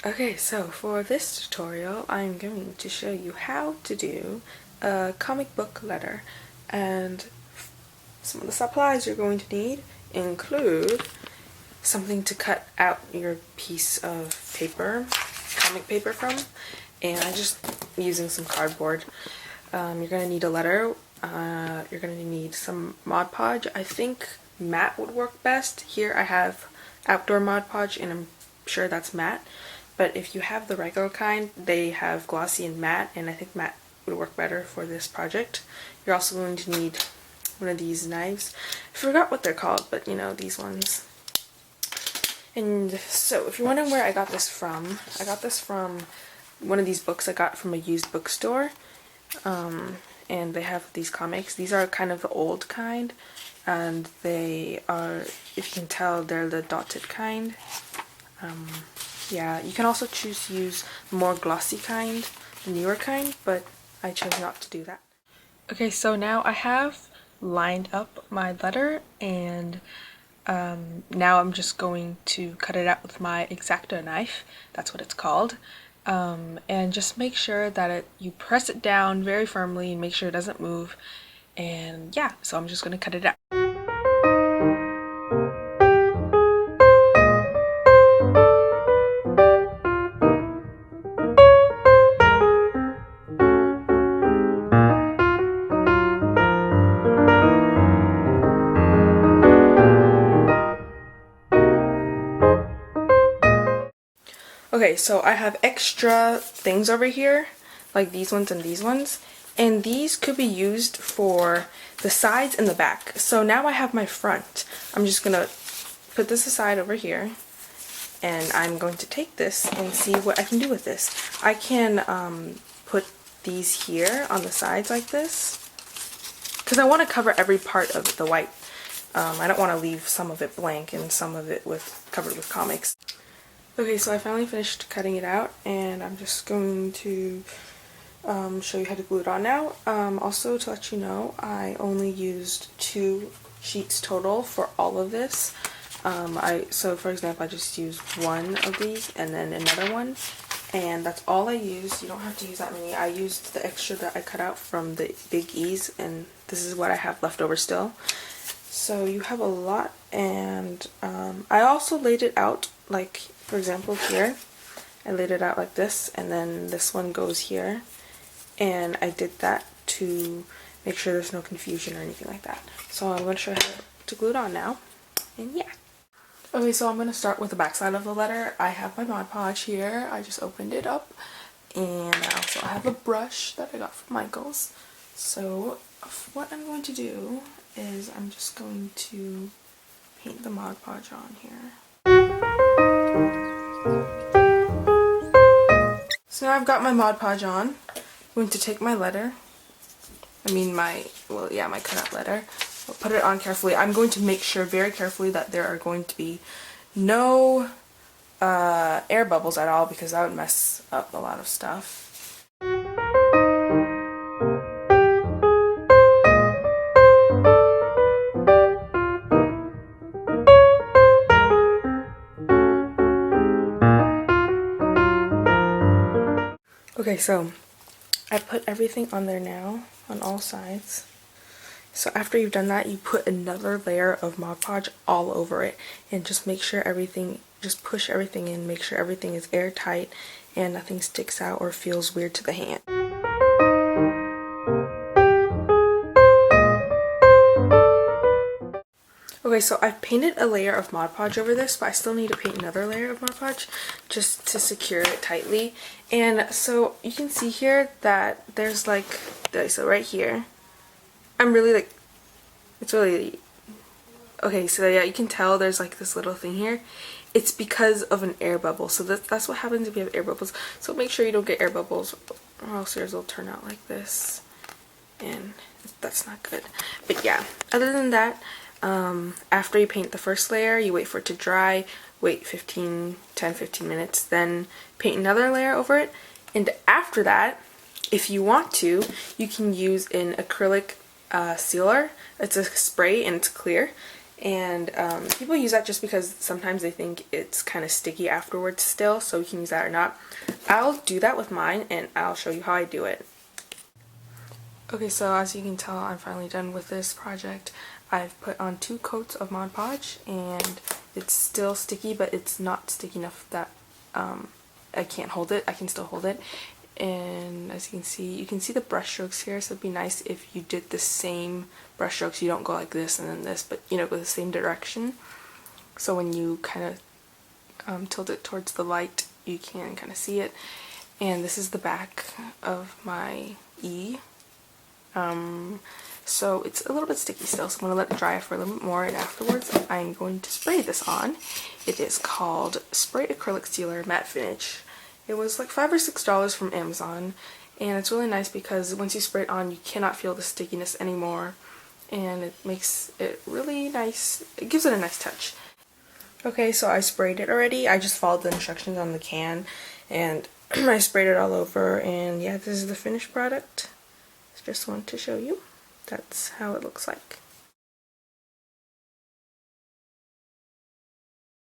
Okay, so for this tutorial, I'm going to show you how to do a comic book letter, and some of the supplies you're going to need include something to cut out your piece of paper, comic paper from, and I'm just using some cardboard. You're going to need a letter, you're going to need some Mod Podge. I think matte would work best. Here I have outdoor Mod Podge and I'm sure that's matte. But if you have the regular kind, they have glossy and matte, and I think matte would work better for this project. You're also going to need one of these knives. I forgot what they're called, but you know, these ones. And so, if you're wondering where I got this from one of these books I got from a used bookstore. And they have these comics. These are kind of the old kind, and they are, if you can tell, they're the dotted kind. Yeah, you can also choose to use the more glossy kind, the newer kind, but I chose not to do that. Okay, so now I have lined up my letter, and now I'm just going to cut it out with my X-Acto knife. That's what it's called. And just make sure that you press it down very firmly and make sure it doesn't move. And yeah, so I'm just going to cut it out. Okay, so I have extra things over here, like these ones and these ones, and these could be used for the sides and the back. So now I have my front. I'm just gonna put this aside over here, and I'm going to take this and see what I can do with this. I can put these here on the sides like this, because I want to cover every part of the white. I don't want to leave some of it blank and some of it covered with comics. Okay, so I finally finished cutting it out, and I'm just going to show you how to glue it on now. Also, to let you know, I only used 2 sheets total for all of this. So for example, I just used one of these and then another one, and that's all I used. You don't have to use that many. I used the extra that I cut out from the Big E's, and this is what I have left over still. So you have a lot, and I also laid it out, like for example here, I laid it out like this, and then this one goes here, and I did that to make sure there's no confusion or anything like that. So I'm going to show you how to glue it on now, and yeah. Okay, so I'm going to start with the back side of the letter. I have my Mod Podge here. I just opened it up, and I also have a brush that I got from Michael's. So what I'm going to do is I'm just going to paint the Mod Podge on here. So now I've got my Mod Podge on. I'm going to take my letter, my cutout letter. I'll put it on carefully. I'm going to make sure very carefully that there are going to be no air bubbles at all, because that would mess up a lot of stuff. Okay, so I put everything on there now, on all sides. So after you've done that, you put another layer of Mod Podge all over it, and just make sure just push everything in, make sure everything is airtight and nothing sticks out or feels weird to the hand. Okay, so I've painted a layer of Mod Podge over this, but I still need to paint another layer of Mod Podge just to secure it tightly. And so you can see here that there's so right here, okay, so yeah, you can tell there's like this little thing here. It's because of an air bubble. So that's what happens if you have air bubbles. So make sure you don't get air bubbles, or else yours will turn out like this, and that's not good. But yeah, other than that, after you paint the first layer, you wait for it to dry, wait 10-15 minutes, then paint another layer over it, and after that, if you want to, you can use an acrylic sealer. It's a spray and it's clear, And people use that just because sometimes they think it's kind of sticky afterwards still, so you can use that or not. I'll do that with mine, and I'll show you how I do it. Okay, so as you can tell, I'm finally done with this project. I've put on 2 coats of Mod Podge, and it's still sticky, but it's not sticky enough that I can't hold it. I can still hold it. And as you can see the brush strokes here, so it'd be nice if you did the same brush strokes. You don't go like this and then this, but you know, go the same direction. So when you kind of tilt it towards the light, you can kind of see it. And this is the back of my E. So it's a little bit sticky still, so I'm going to let it dry for a little bit more, and afterwards I'm going to spray this on. It is called Spray Acrylic Sealer Matte Finish. It was like $5 or $6 from Amazon, and it's really nice because once you spray it on, you cannot feel the stickiness anymore, and it makes it really nice. It gives it a nice touch. Okay, so I sprayed it already. I just followed the instructions on the can, and I sprayed it all over, and yeah, this is the finished product. Just wanted to show you. That's how it looks like.